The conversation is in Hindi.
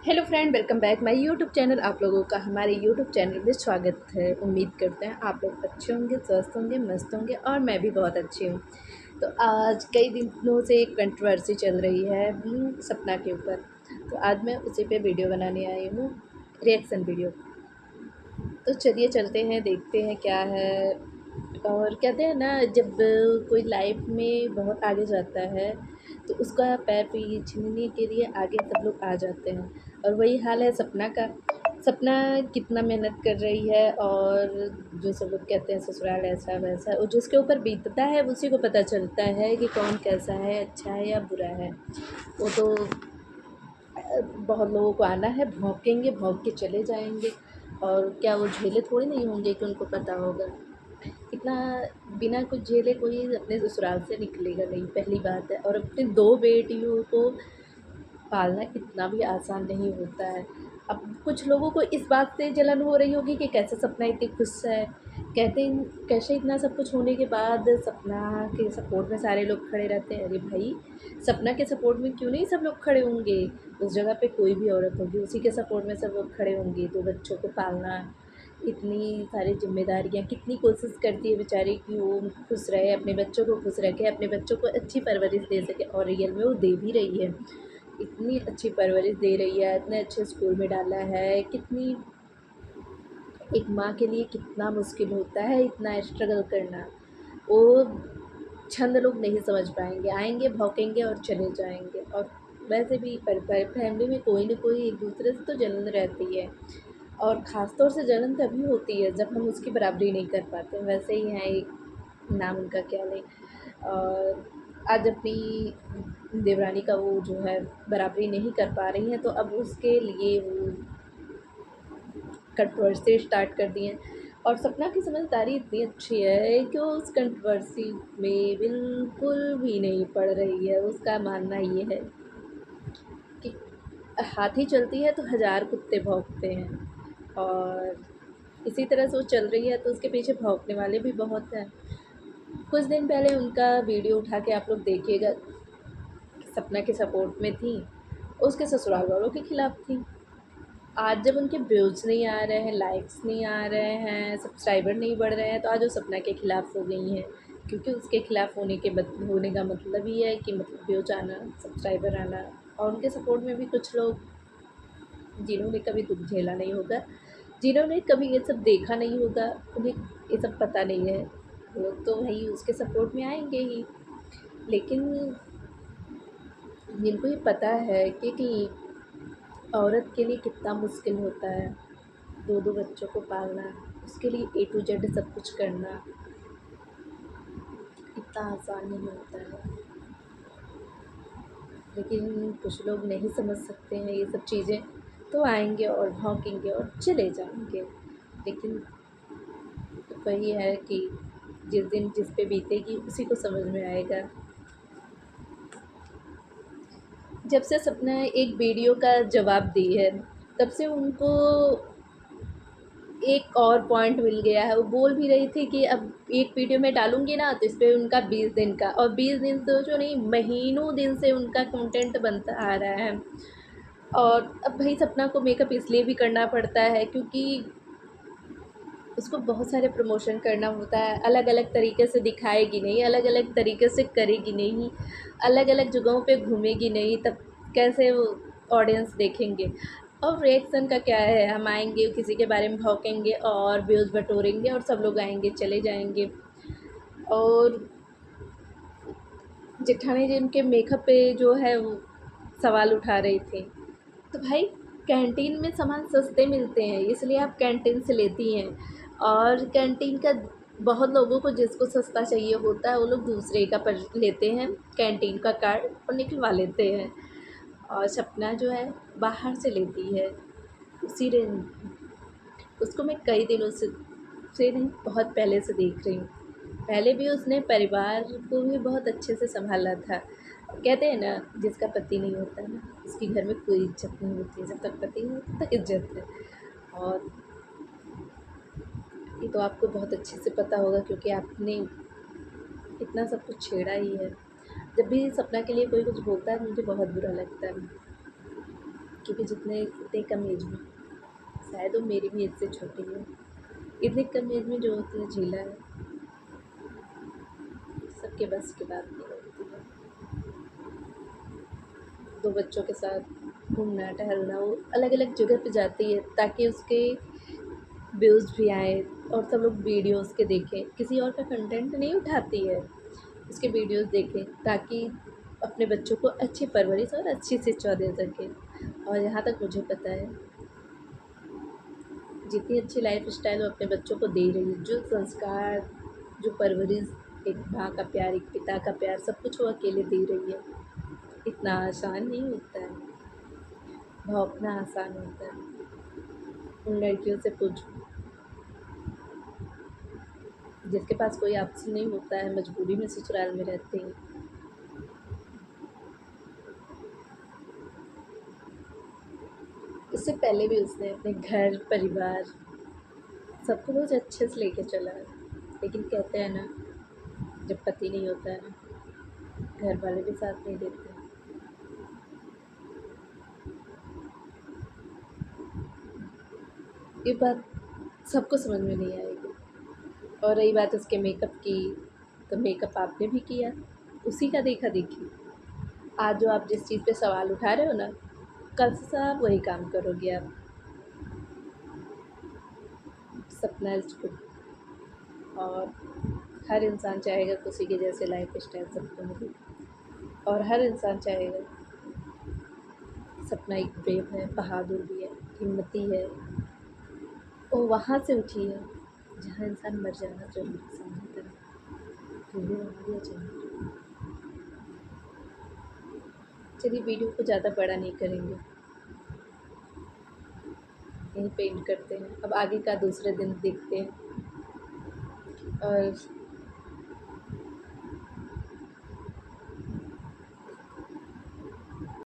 Hello friend, welcome back my YouTube channel. आप लोगों का हमारे यूट्यूब चैनल में स्वागत है। उम्मीद करते हैं आप लोग अच्छे होंगे, स्वस्थ होंगे, मस्त होंगे और मैं भी बहुत अच्छी हूँ। तो आज कई दिनों से एक कंट्रोवर्सी चल रही है सपना के ऊपर। तो आज मैं उसी पे वीडियो बनाने आई हूँ, रिएक्शन वीडियो। तो चलिए चलते हैं, देखते हैं क्या है। और कहते हैं ना, जब कोई लाइफ में बहुत आगे जाता है तो उसका पैर पीछने के लिए आगे सब लोग आ जाते हैं। और वही हाल है सपना का। सपना कितना मेहनत कर रही है, और जो सब लोग कहते हैं ससुराल ऐसा वैसा, और जिसके ऊपर बीतता है उसी को पता चलता है कि कौन कैसा है, अच्छा है या बुरा है। वो तो बहुत लोगों को आना है, भौंकेंगे, भौंक के चले जाएंगे। और क्या वो झेले थोड़ी नहीं होंगे कि उनको पता होगा। इतना बिना कुछ झेले कोई अपने ससुराल से निकलेगा नहीं, पहली बात है। और अपनी दो बेटियों को पालना इतना भी आसान नहीं होता है। अब कुछ लोगों को इस बात से जलन हो रही होगी कि कैसे सपना इतनी खुश है, कहते हैं कैसे इतना सब कुछ होने के बाद सपना के सपोर्ट में सारे लोग खड़े रहते हैं। अरे भाई, सपना के सपोर्ट में क्यों नहीं सब लोग खड़े होंगे। उस जगह पे कोई भी औरत होगी, उसी के सपोर्ट में सब लोग खड़े होंगे। तो बच्चों को पालना, इतनी सारी जिम्मेदारियाँ, कितनी कोशिश करती है बेचारी कि वो खुश रहे, अपने बच्चों को खुश रखे, अपने बच्चों को अच्छी परवरिश दे सके। और रियल में वो दे भी रही है, इतनी अच्छी परवरिश दे रही है, इतने अच्छे स्कूल में डाला है। कितनी, एक माँ के लिए कितना मुश्किल होता है इतना स्ट्रगल करना। वो छंद लोग नहीं समझ पाएंगे, आएंगे भौंकेंगे और चले जाएंगे। और वैसे भी पर फैमिली में कोई ना कोई एक दूसरे से तो जलन रहती है। और ख़ास तौर से जलन तभी होती है जब हम उसकी बराबरी नहीं कर पाते। वैसे ही हैं एक, नाम उनका क्या लें। और आज अपनी देवरानी का वो जो है बराबरी नहीं कर पा रही हैं, तो अब उसके लिए वो कंट्रोवर्सी स्टार्ट कर दी है। और सपना की समझदारी इतनी अच्छी है कि वो उस कंट्रोवर्सी में बिल्कुल भी नहीं पड़ रही है। उसका मानना ये है कि हाथी चलती है तो हज़ार कुत्ते भौंकते हैं। और इसी तरह से वो चल रही है तो उसके पीछे भौंकने वाले भी बहुत हैं। कुछ दिन पहले उनका वीडियो उठा के आप लोग देखिएगा, सपना के सपोर्ट में थी, उसके ससुराल वालों के खिलाफ थी। आज जब उनके व्यूज़ नहीं आ रहे हैं, लाइक्स नहीं आ रहे हैं, सब्सक्राइबर नहीं बढ़ रहे हैं, तो आज वो सपना के खिलाफ़ हो गई हैं। क्योंकि उसके खिलाफ़ होने का मतलब ही है कि मतलब व्यूज़ आना, सब्सक्राइबर आना। और उनके सपोर्ट में भी कुछ लोग जिन्होंने कभी दुःख झेला नहीं होगा, जिन्होंने कभी ये सब देखा नहीं होगा, उन्हें ये सब पता नहीं है। वो तो भाई उसके सपोर्ट में आएँगे ही। लेकिन जिनको ये पता है कि औरत के लिए कितना मुश्किल होता है, 2-2 बच्चों को पालना, उसके लिए ए टू जेड सब कुछ करना, इतना आसान नहीं होता है। लेकिन कुछ लोग नहीं समझ सकते हैं ये सब चीज़ें, तो आएँगे और भौंकेंगे और चले जाएँगे। लेकिन वही है कि जिस दिन जिस पे बीतेगी उसी को समझ में आएगा। जब से सपना एक वीडियो का जवाब दी है, तब से उनको एक और पॉइंट मिल गया है। वो बोल भी रही थी कि अब एक वीडियो मैं डालूँगी ना तो इस पे उनका 20 दिन का, और 20 दिन सोचो नहीं, महीनों दिन से उनका कंटेंट बनता आ रहा है। और अब भाई सपना को मेकअप इसलिए भी करना पड़ता है क्योंकि उसको बहुत सारे प्रमोशन करना होता है। अलग-अलग तरीके से दिखाएगी नहीं, अलग-अलग तरीके से करेगी नहीं, अलग-अलग जगहों पे घूमेगी नहीं, तब कैसे वो ऑडियंस देखेंगे। और रिएक्शन का क्या है, हम आएँगे किसी के बारे में भौंकेंगे और व्यूज़ बटोरेंगे और सब लोग आएँगे चले जाएँगे। और जेठानी जी उनके मेकअप पे जो है वो सवाल उठा रही थी। तो भाई, कैंटीन में सामान सस्ते मिलते हैं इसलिए आप कैंटीन से लेती हैं। और कैंटीन का बहुत लोगों को, जिसको सस्ता चाहिए होता है, वो लोग दूसरे का पर लेते हैं कैंटीन का कार्ड और निकलवा लेते हैं। और सपना जो है बाहर से लेती है उसी रेंज। उसको मैं कई दिनों से नहीं, बहुत पहले से देख रही हूँ। पहले भी उसने परिवार को भी बहुत अच्छे से सँभाला था। कहते हैं ना, जिसका पति नहीं होता ना, उसके घर में कोई इज़्ज़त नहीं होती है। जब तक पति नहीं होता तब तक इज़्ज़त है। और ये तो आपको बहुत अच्छे से पता होगा क्योंकि आपने इतना सब कुछ छेड़ा ही है। जब भी सपना के लिए कोई कुछ बोलता है मुझे बहुत बुरा लगता है। कि भी जितने इतने कम एज में, शायद वो मेरी भी एज से छोटी है, इतने कम एज में जो होती है झेला है, सबके बस की बात नहीं होती है। 2 बच्चों के साथ घूमना टहलना, वो अलग अलग जगह पे जाती है ताकि उसके व्यूज़ भी आए और सब लोग वीडियोज़ के देखें, किसी और का कंटेंट नहीं उठाती है, उसके वीडियोज़ देखें ताकि अपने बच्चों को अच्छी परवरिश और अच्छी शिक्षा दे सकें। और जहाँ तक मुझे पता है, जितनी अच्छी लाइफ़स्टाइल वो अपने बच्चों को दे रही है, जो संस्कार, जो परवरिश, एक माँ का प्यार, एक पिता का प्यार, सब कुछ वो अकेले दे रही है। इतना आसान नहीं होता है, भौंकना आसान होता है। उन लड़कियों से पूछो जिसके पास कोई ऑप्शन नहीं होता है, मजबूरी में ससुराल में रहते हैं। इससे पहले भी उसने अपने घर, परिवार, सबको बहुत अच्छे से लेके चला है। लेकिन कहते हैं ना, जब पति नहीं होता है ना, घर वाले भी साथ नहीं देते हैं। ये बात सबको समझ में नहीं आएगी। और रही बात उसके मेकअप की, तो मेकअप आपने भी किया, उसी का देखा-देखी। आज जो आप जिस चीज़ पे सवाल उठा रहे हो ना, कल से आप वही काम करोगे आप। सपना इज़ गुड। और हर इंसान चाहेगा कि उसी के जैसे लाइफ़स्टाइल सबको मिले। और हर इंसान चाहेगा, सपना एक ब्रेव है, बहादुर भी है, हिम्मती है, वो वहाँ से उठी है जहाँ इंसान मर जाना ज़रूरी समझता है। फिर भी वहाँ भी अचानक, चलिए वीडियो को ज़्यादा बड़ा नहीं करेंगे, यहीं पे एंड करते हैं। अब आगे का दूसरे दिन देखते हैं। और